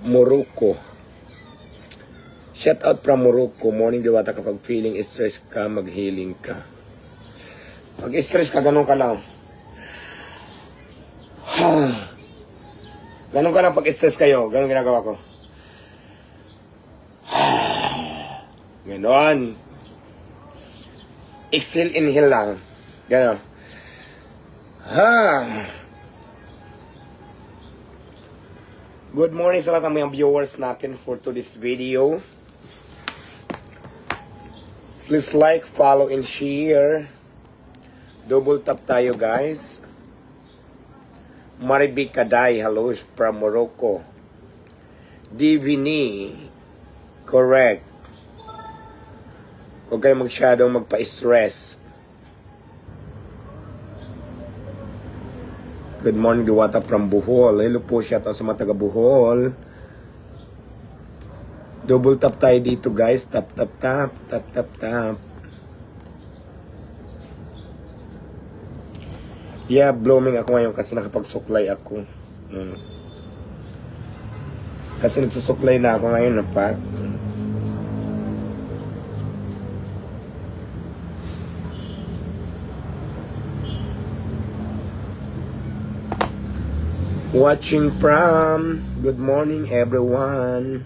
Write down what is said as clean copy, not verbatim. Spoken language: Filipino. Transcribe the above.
Morocco. Shout out from Morocco. Morning Diwata, kapag feeling stress ka, mag-healing ka. Pag stress ka, ganun ka lang. Ganun ka lang pag stress kayo. Ganun ginagawa ko. Ganon. Exhale, inhale lang. Ganon. Good morning sa lahat ng mga viewers natin for today's video. Please like, follow, and share. Double tap tayo, guys. Maribik Kaday, hello, from Morocco. Divini, correct. Huwag kayo masyadong magpa-stress. Good morning, Diwata from Bohol. Hello po, shout out sa mga taga Bohol. Double tap tayo dito, guys. Tap, tap, tap, tap, tap, tap. Yeah, blooming ako ngayon kasi nakapagsuklay ako. Kasi nagsusuklay na ako ngayon na pa. Watching from, good morning everyone.